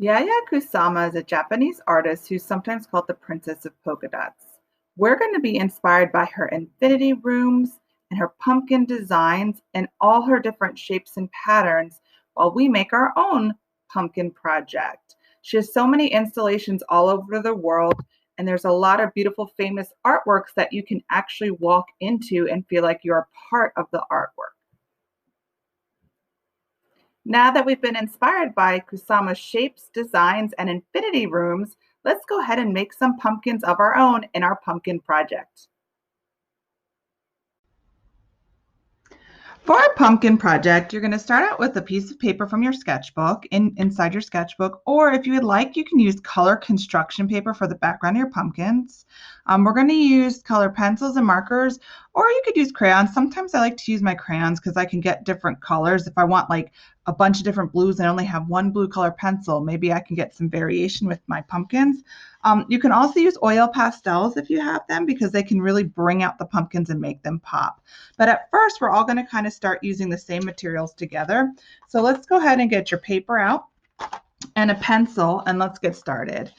Yaya Kusama is a Japanese artist who's sometimes called the Princess of Polka Dots. We're going to be inspired by her infinity rooms and her pumpkin designs and all her different shapes and patterns while we make our own pumpkin project. She has so many installations all over the world, and there's a lot of beautiful, famous artworks that you can actually walk into and feel like you're a part of the artwork. Now that we've been inspired by Kusama's shapes, designs, and infinity rooms, let's go ahead and make some pumpkins of our own in our pumpkin project. For our pumpkin project, you're going to start out with a piece of paper from your sketchbook inside your sketchbook, or if you would like, you can use color construction paper for the background of your pumpkins. We're going to use color pencils and markers, or you could use crayons. Sometimes I like to use my crayons because I can get different colors. If I want like a bunch of different blues and I only have one blue color pencil, maybe I can get some variation with my pumpkins. You can also use oil pastels if you have them because they can really bring out the pumpkins and make them pop. But at first, we're all going to kind of start using the same materials together. So let's go ahead and get your paper out and a pencil, and let's get started.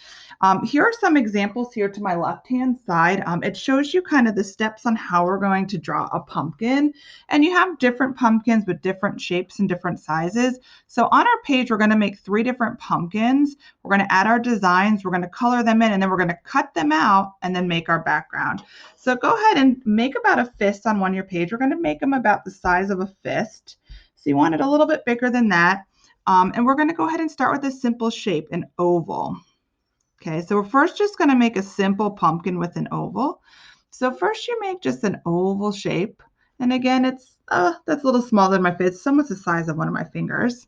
Here are some examples here to my left-hand side. It shows you kind of the steps on how we're going to draw a pumpkin, and you have different pumpkins with different shapes and different sizes. So on our page, we're going to make 3 different pumpkins. We're going to add our designs, we're going to color them in, and then we're going to cut them out and then make our background. So go ahead and make about a fist on one of your page. We're going to make them about the size of a fist. So you want it a little bit bigger than that. And we're going to go ahead and start with a simple shape, an oval. Okay, so we're first just going to make a simple pumpkin with an oval. So first you make just an oval shape. And again, that's a little smaller than my fist. It's almost the size of one of my fingers.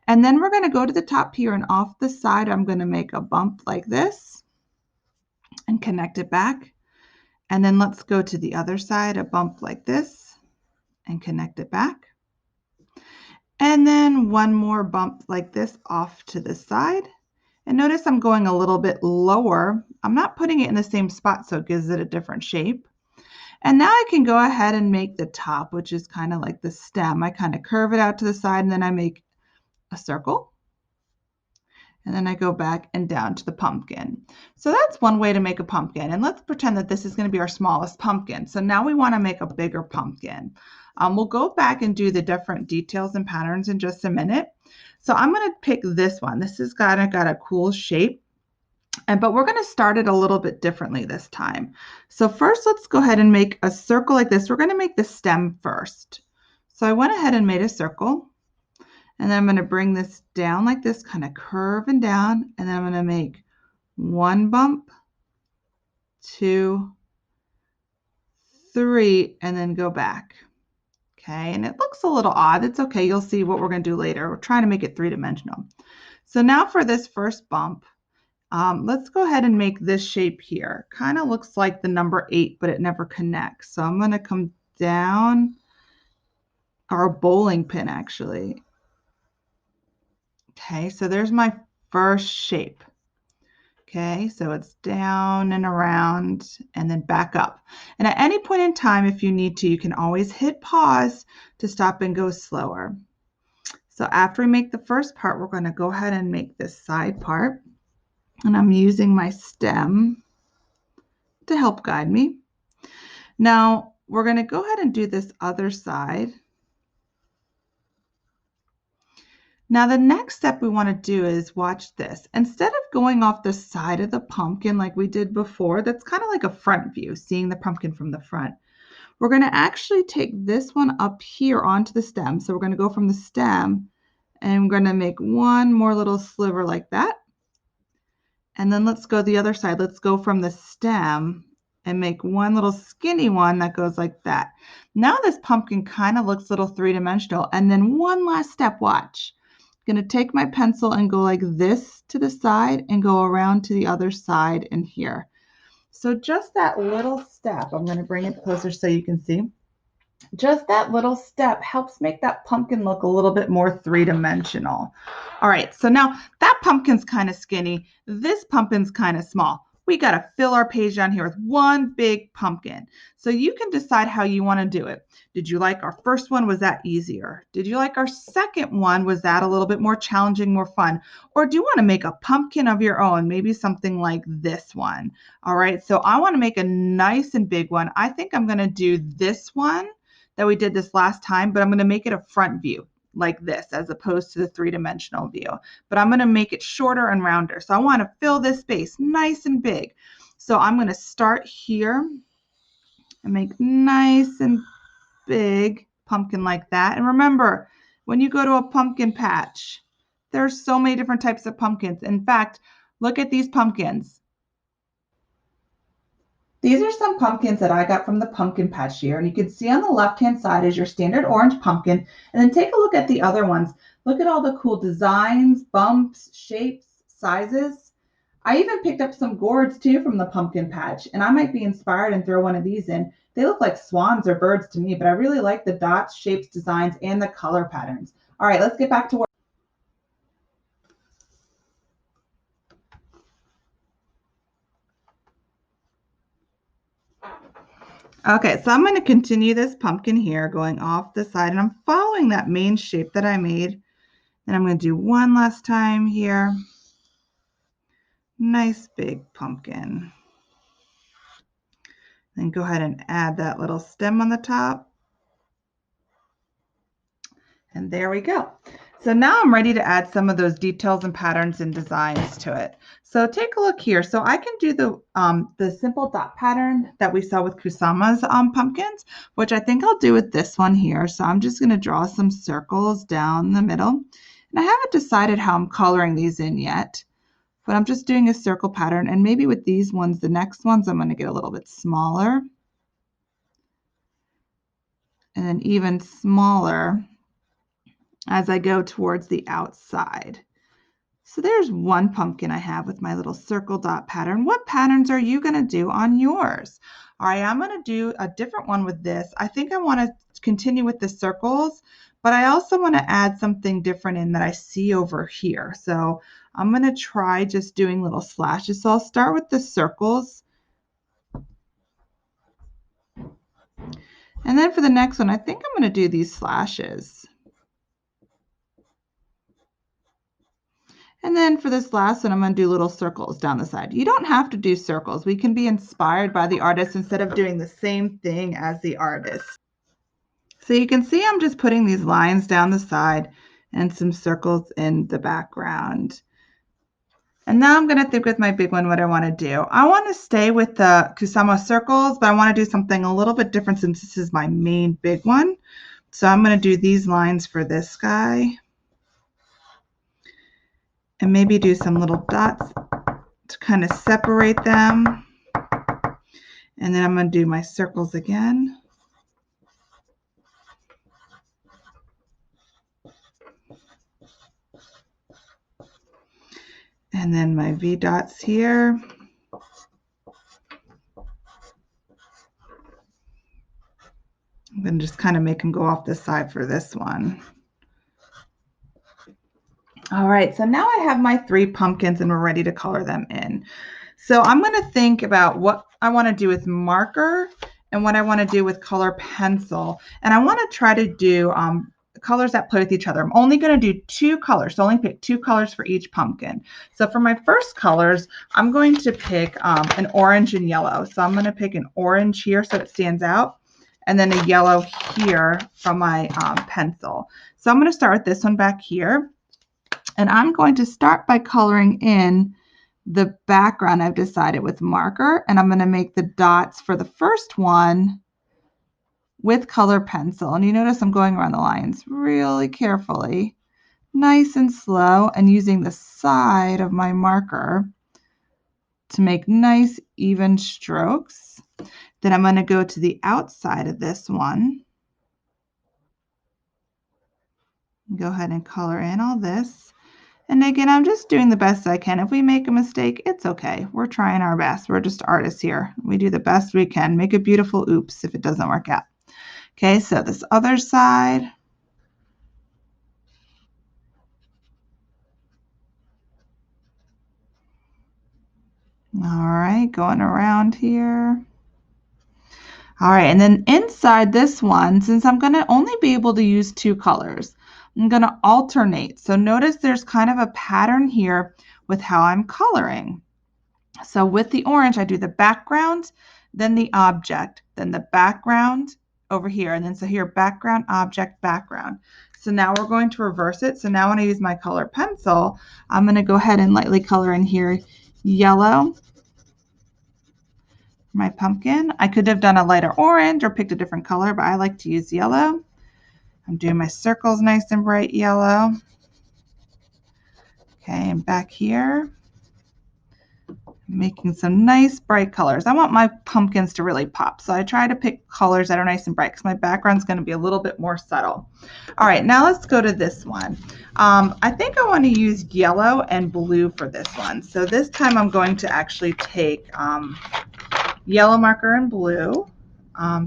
And then we're going to go to the top here, and off the side, I'm going to make a bump like this and connect it back. And then let's go to the other side, a bump like this and connect it back. And then one more bump like this off to the side. And notice I'm going a little bit lower. I'm not putting it in the same spot, so it gives it a different shape. And now I can go ahead and make the top, which is kind of like the stem. I kind of curve it out to the side, and then I make a circle. And then I go back and down to the pumpkin. So that's one way to make a pumpkin. And let's pretend that this is going to be our smallest pumpkin. So now we want to make a bigger pumpkin. We'll go back and do the different details and patterns in just a minute. So I'm going to pick this one. This has got a cool shape, but we're going to start it a little bit differently this time. So first, let's go ahead and make a circle like this. We're going to make the stem first. So I went ahead and made a circle, and then I'm going to bring this down like this, kind of curving down, and then I'm going to make 1 bump, 2, 3, and then go back. Okay, and it looks a little odd. It's okay. You'll see what we're going to do later. We're trying to make it 3-dimensional. So now for this first bump, let's go ahead and make this shape here. Kind of looks like the number 8, but it never connects. So I'm going to come down, or a bowling pin actually. Okay, so there's my first shape. Okay, so it's down and around and then back up. And at any point in time, if you need to, you can always hit pause to stop and go slower. So after we make the first part, we're going to go ahead and make this side part. And I'm using my stem to help guide me. Now we're going to go ahead and do this other side. Now the next step we want to do is watch this. Instead of going off the side of the pumpkin like we did before, that's kind of like a front view, seeing the pumpkin from the front. We're going to actually take this one up here onto the stem. So we're going to go from the stem, and we're going to make one more little sliver like that. And then let's go the other side. Let's go from the stem and make one little skinny one that goes like that. Now this pumpkin kind of looks a little 3-dimensional. And then one last step, watch. I'm going to take my pencil and go like this to the side and go around to the other side in here. So just that little step, I'm going to bring it closer so you can see. Just that little step helps make that pumpkin look a little bit more 3-dimensional. All right, so now that pumpkin's kind of skinny. This pumpkin's kind of small. we got to fill our page down here with one big pumpkin. So you can decide how you want to do it. Did you like our first one? Was that easier? Did you like our second one? Was that a little bit more challenging, more fun? Or do you want to make a pumpkin of your own? Maybe something like this one. All right, so I want to make a nice and big one. I think I'm going to do this one that we did this last time, but I'm going to make it a front view like this as opposed to the three-dimensional view. But I'm going to make it shorter and rounder. So I want to fill this space nice and big. So I'm going to start here and make nice and big pumpkin like that. And remember, when you go to a pumpkin patch, there's so many different types of pumpkins. In fact, look at these pumpkins. These are some pumpkins that I got from the pumpkin patch here. And you can see on the left-hand side is your standard orange pumpkin. And then take a look at the other ones. Look at all the cool designs, bumps, shapes, sizes. I even picked up some gourds too from the pumpkin patch. And I might be inspired and throw one of these in. They look like swans or birds to me, but I really like the dots, shapes, designs, and the color patterns. All right, let's get back to work. Okay, so I'm going to continue this pumpkin here going off the side, and I'm following that main shape that I made. And I'm going to do one last time here. Nice big pumpkin. Then go ahead and add that little stem on the top. And there we go. So now I'm ready to add some of those details and patterns and designs to it. So take a look here. So I can do the simple dot pattern that we saw with Kusama's pumpkins, which I think I'll do with this one here. So I'm just going to draw some circles down the middle. And I haven't decided how I'm coloring these in yet, but I'm just doing a circle pattern. And maybe with these ones, the next ones, I'm going to get a little bit smaller. And then even smaller as I go towards the outside. So there's one pumpkin I have with my little circle dot pattern. What patterns are you going to do on yours? All right, I'm going to do a different one with this. I think I want to continue with the circles, but I also want to add something different in that I see over here. So I'm going to try just doing little slashes. So I'll start with the circles. And then for the next one, I think I'm going to do these slashes. And then for this last one, I'm going to do little circles down the side. You don't have to do circles. We can be inspired by the artist instead of doing the same thing as the artist. So you can see I'm just putting these lines down the side and some circles in the background. And now I'm going to think with my big one what I want to do. I want to stay with the Kusama circles, but I want to do something a little bit different since this is my main big one. So I'm going to do these lines for this guy. And maybe do some little dots to kind of separate them. And then I'm going to do my circles again. And then my V dots here. I'm going to just kind of make them go off the side for this one. All right, so now I have my 3 pumpkins and we're ready to color them in. So I'm going to think about what I want to do with marker and what I want to do with color pencil. And I want to try to do colors that play with each other. I'm only going to do 2 colors, so only pick 2 colors for each pumpkin. So for my first colors, I'm going to pick an orange and yellow. So I'm going to pick an orange here so it stands out, and then a yellow here from my pencil. So I'm going to start with this one back here. And I'm going to start by coloring in the background I've decided with marker. And I'm going to make the dots for the first one with color pencil. And you notice I'm going around the lines really carefully, nice and slow, and using the side of my marker to make nice even strokes. Then I'm going to go to the outside of this one. Go ahead and color in all this. And again, I'm just doing the best I can. If we make a mistake, it's okay. We're trying our best. We're just artists here. We do the best we can. Make a beautiful oops if it doesn't work out. Okay, so this other side. All right, going around here. All right, and then inside this one, since I'm going to only be able to use two colors, I'm going to alternate. So notice there's kind of a pattern here with how I'm coloring. So with the orange, I do the background, then the object, then the background over here, and then so here, background, object, background. So now we're going to reverse it. So now when I use my color pencil, I'm going to go ahead and lightly color in here yellow, my pumpkin. I could have done a lighter orange or picked a different color, but I like to use yellow. I'm doing my circles nice and bright yellow. Okay, and back here, making some nice bright colors. I want my pumpkins to really pop, so I try to pick colors that are nice and bright because my background's going to be a little bit more subtle. All right, now let's go to this one. I think I want to use yellow and blue for this one. So this time I'm going to actually take yellow marker and blue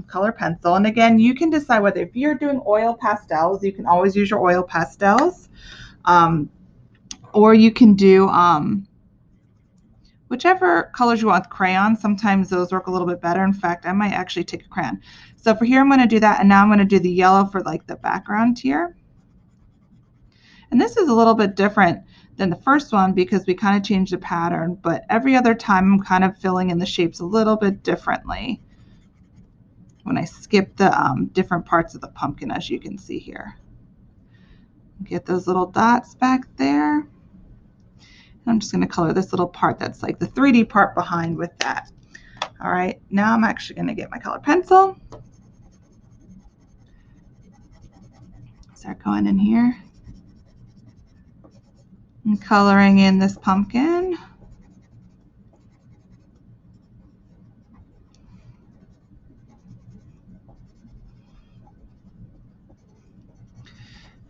color pencil. And again, you can decide whether if you're doing oil pastels, you can always use your oil pastels, or you can do whichever colors you want with crayons. Sometimes those work a little bit better. In fact, I might actually take a crayon. So for here, I'm going to do that. And now I'm going to do the yellow for like the background here. And this is a little bit different than the first one because we kind of changed the pattern, but every other time I'm kind of filling in the shapes a little bit differently when I skip the different parts of the pumpkin, as you can see here. Get those little dots back there. And I'm just going to color this little part that's like the 3D part behind with that. All right, now I'm actually going to get my color pencil. Start going in here and coloring in this pumpkin.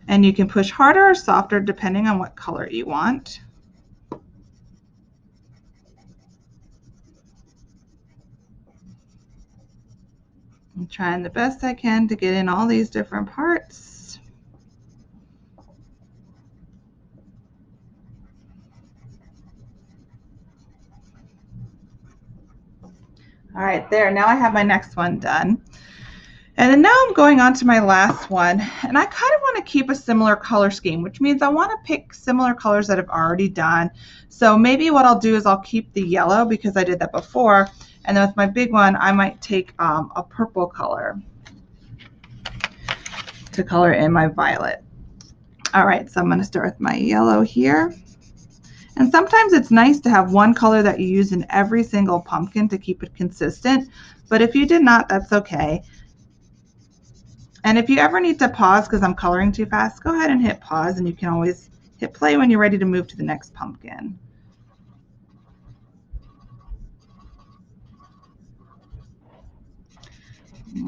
And you can push harder or softer depending on what color you want. I'm trying the best I can to get in all these different parts. All right, there, now I have my next one done. And then now I'm going on to my last one, and I kind of want to keep a similar color scheme, which means I want to pick similar colors that I've already done. So maybe what I'll do is I'll keep the yellow because I did that before, and then with my big one, I might take a purple color to color in my violet. All right, so I'm going to start with my yellow here. And sometimes it's nice to have one color that you use in every single pumpkin to keep it consistent, but if you did not, that's okay. And if you ever need to pause because I'm coloring too fast, go ahead and hit pause, and you can always hit play when you're ready to move to the next pumpkin.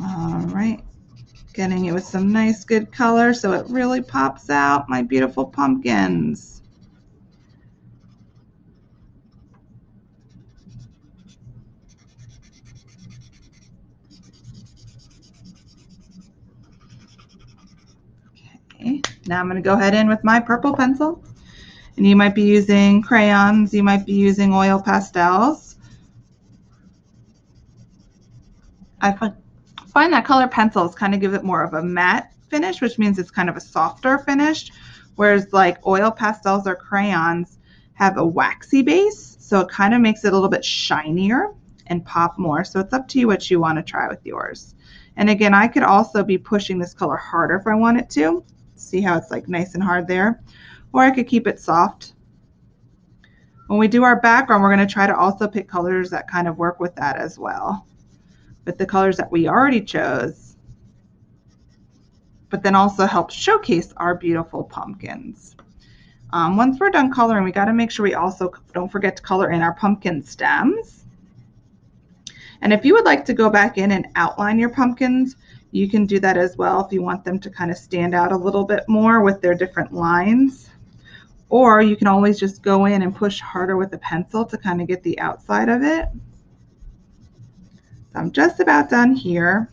All right, getting it with some nice good color so it really pops out my beautiful pumpkins. Okay, now I'm going to go ahead in with my purple pencil. And you might be using crayons, you might be using oil pastels. I find that color pencils kind of give it more of a matte finish, which means it's kind of a softer finish, whereas like oil pastels or crayons have a waxy base, so it kind of makes it a little bit shinier and pop more. So it's up to you what you want to try with yours. And again, I could also be pushing this color harder if I wanted to. See how it's like nice and hard there? Or I could keep it soft. When we do our background, we're going to try to also pick colors that kind of work with that as well, with the colors that we already chose, but then also help showcase our beautiful pumpkins. Once we're done coloring, we got to make sure we also don't forget to color in our pumpkin stems. And if you would like to go back in and outline your pumpkins, you can do that as well if you want them to kind of stand out a little bit more with their different lines. Or you can always just go in and push harder with a pencil to kind of get the outside of it. So I'm just about done here.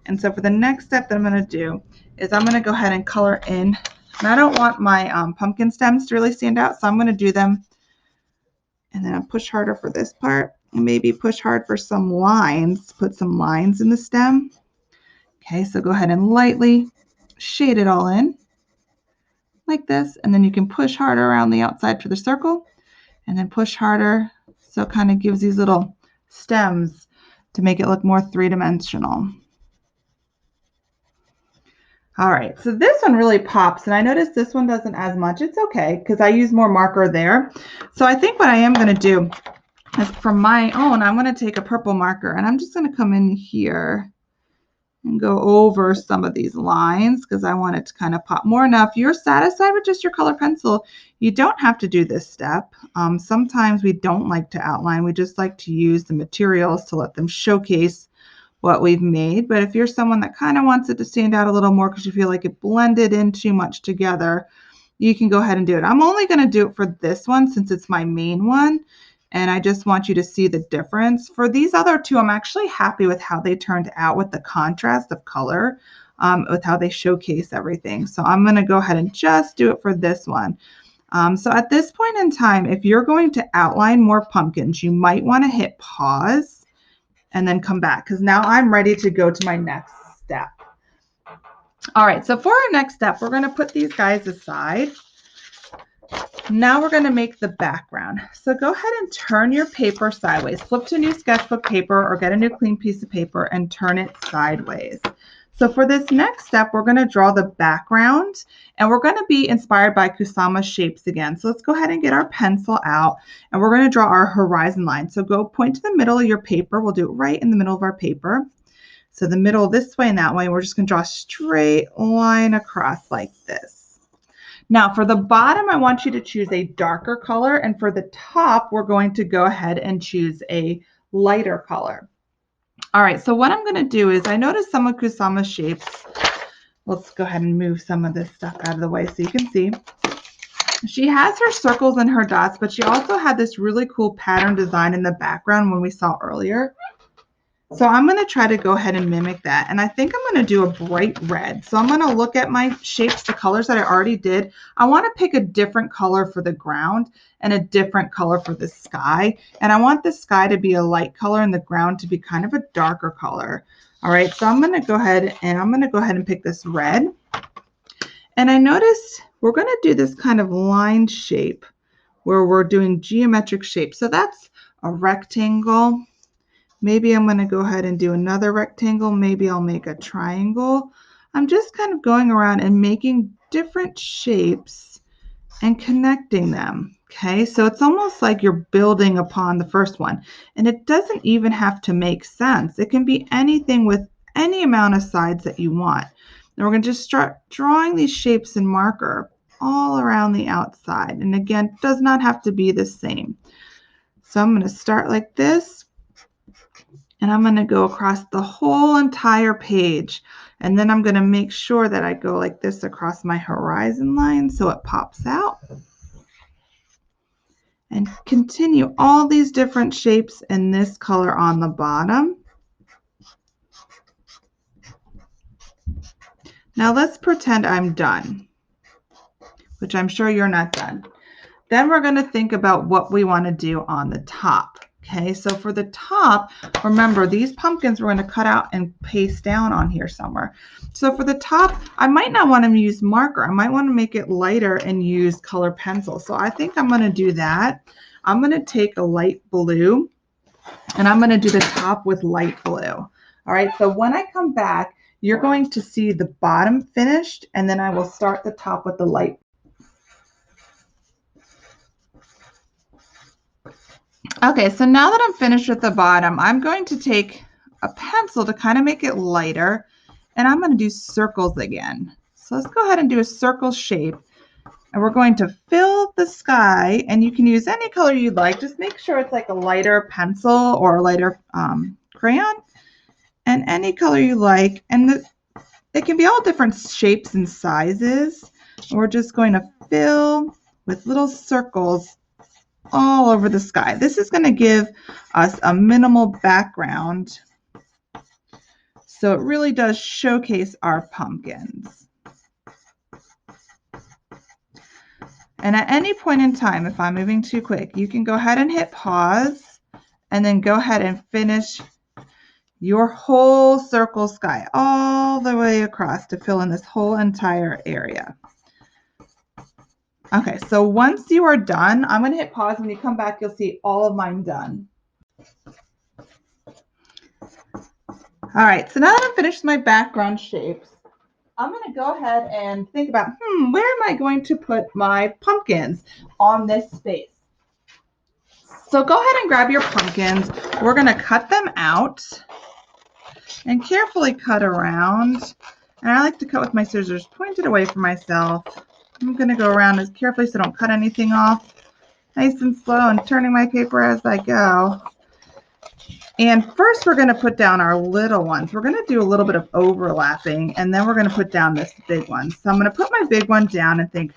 And so for the next step that I'm going to do is I'm going to go ahead and color in. And I don't want my pumpkin stems to really stand out, so I'm going to do them And then I'll push harder for this part, and maybe push hard for some lines, put some lines in the stem. Okay, so go ahead and lightly shade it all in like this, and then you can push harder around the outside for the circle, and then push harder so it kind of gives these little stems to make it look more three-dimensional. All right, so this one really pops, and I noticed this one doesn't as much. It's okay because I use more marker there. So I think what I am going to do is, for my own, I'm going to take a purple marker, and I'm just going to come in here and go over some of these lines because I want it to kind of pop more. Now, if you're satisfied with just your color pencil, you don't have to do this step. Sometimes we don't like to outline. We just like to use the materials to let them showcase what we've made. But if you're someone that kind of wants it to stand out a little more because you feel like it blended in too much together, you can go ahead and do it. I'm only going to do it for this one since it's my main one, and I just want you to see the difference. For these other two, I'm actually happy with how they turned out with the contrast of color, with how they showcase everything. So I'm going to go ahead and just do it for this one. So at this point in time, if you're going to outline more pumpkins, you might want to hit pause and then come back, because now I'm ready to go to my next step. All right, so for our next step, we're going to put these guys aside. Now we're going to make the background. So go ahead and turn your paper sideways. Flip to a new sketchbook paper or get a new clean piece of paper and turn it sideways. So for this next step, we're going to draw the background, and we're going to be inspired by Kusama shapes again. So let's go ahead and get our pencil out, and we're going to draw our horizon line. So go point to the middle of your paper. We'll do it right in the middle of our paper. So the middle this way and that way. We're just going to draw a straight line across like this. Now for the bottom, I want you to choose a darker color, and for the top, we're going to go ahead and choose a lighter color. All right, so what I'm going to do is, I noticed some of Kusama's shapes. Let's go ahead and move some of this stuff out of the way so you can see. She has her circles and her dots, but she also had this really cool pattern design in the background when we saw earlier. So I'm going to try to go ahead and mimic that. And I think I'm going to do a bright red. So I'm going to look at my shapes, the colors that I already did. I want to pick a different color for the ground and a different color for the sky. And I want the sky to be a light color and the ground to be kind of a darker color. All right, so I'm going to go ahead and pick this red. And I noticed we're going to do this kind of line shape where we're doing geometric shapes. So that's a rectangle. Maybe I'm going to go ahead and do another rectangle. Maybe I'll make a triangle. I'm just kind of going around and making different shapes and connecting them. Okay, so it's almost like you're building upon the first one. And it doesn't even have to make sense. It can be anything with any amount of sides that you want. And we're going to just start drawing these shapes in marker all around the outside. And again, it does not have to be the same. So I'm going to start like this. And I'm going to go across the whole entire page. And then I'm going to make sure that I go like this across my horizon line so it pops out. And continue all these different shapes in this color on the bottom. Now let's pretend I'm done, which I'm sure you're not done. Then we're going to think about what we want to do on the top. Okay, so for the top, remember these pumpkins we're going to cut out and paste down on here somewhere. So for the top, I might not want to use marker. I might want to make it lighter and use color pencil. So I think I'm going to do that. I'm going to take a light blue, and I'm going to do the top with light blue. All right, so when I come back, you're going to see the bottom finished, and then I will start the top with the light. Okay, so now that I'm finished with the bottom, I'm going to take a pencil to kind of make it lighter, and I'm going to do circles again. So let's go ahead and do a circle shape, and we're going to fill the sky, and you can use any color you'd like. Just make sure it's like a lighter pencil or a lighter crayon, and any color you like. And it can be all different shapes and sizes. And we're just going to fill with little circles all over the sky. This is going to give us a minimal background, so it really does showcase our pumpkins. And at any point in time, if I'm moving too quick, you can go ahead and hit pause and then go ahead and finish your whole circle sky all the way across to fill in this whole entire area. Okay, so once you are done, I'm going to hit pause. When you come back, you'll see all of mine done. All right, so now that I've finished my background shapes, I'm going to go ahead and think about, where am I going to put my pumpkins on this space? So go ahead and grab your pumpkins. We're going to cut them out and carefully cut around. And I like to cut with my scissors pointed away from myself. I'm going to go around as carefully so I don't cut anything off. Nice and slow and turning my paper as I go. And first we're going to put down our little ones. We're going to do a little bit of overlapping, and then we're going to put down this big one. So I'm going to put my big one down and think,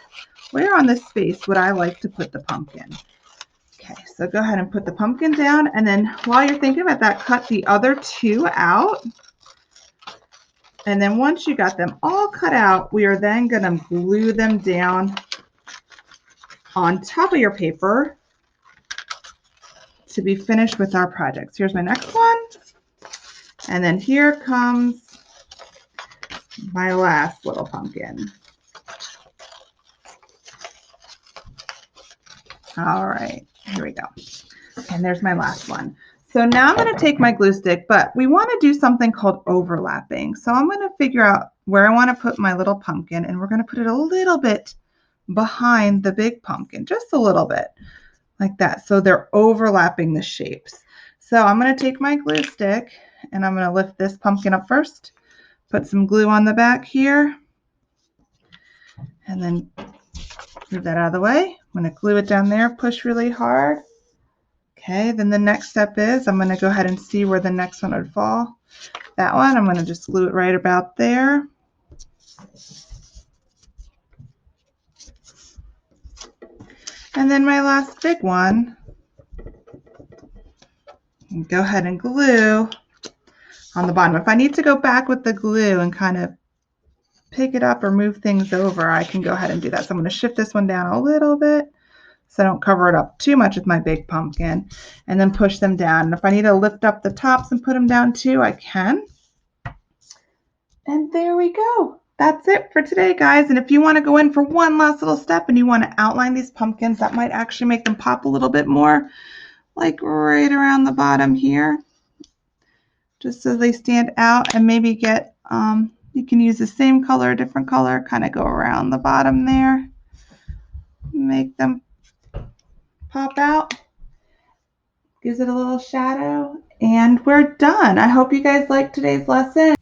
where on this space would I like to put the pumpkin? Okay, so go ahead and put the pumpkin down, and then while you're thinking about that, cut the other two out. And then once you got them all cut out, we are then going to glue them down on top of your paper to be finished with our projects. Here's my next one. And then here comes my last little pumpkin. All right, here we go. And there's my last one. So now I'm going to take my glue stick, but we want to do something called overlapping. So I'm going to figure out where I want to put my little pumpkin, and we're going to put it a little bit behind the big pumpkin, just a little bit like that. So they're overlapping the shapes. So I'm going to take my glue stick and I'm going to lift this pumpkin up first, put some glue on the back here, and then move that out of the way. I'm going to glue it down there, push really hard. Okay, then the next step is I'm going to go ahead and see where the next one would fall. That one, I'm going to just glue it right about there. And then my last big one, go ahead and glue on the bottom. If I need to go back with the glue and kind of pick it up or move things over, I can go ahead and do that. So I'm going to shift this one down a little bit so I don't cover it up too much with my big pumpkin, and then push them down. And if I need to lift up the tops and put them down too, I can. And there we go. That's it for today, guys. And if you want to go in for one last little step and you want to outline these pumpkins, that might actually make them pop a little bit more, like right around the bottom here, just so they stand out, and maybe get, you can use the same color, different color, kind of go around the bottom there, make them pop out, gives it a little shadow, and we're done. I hope you guys liked today's lesson.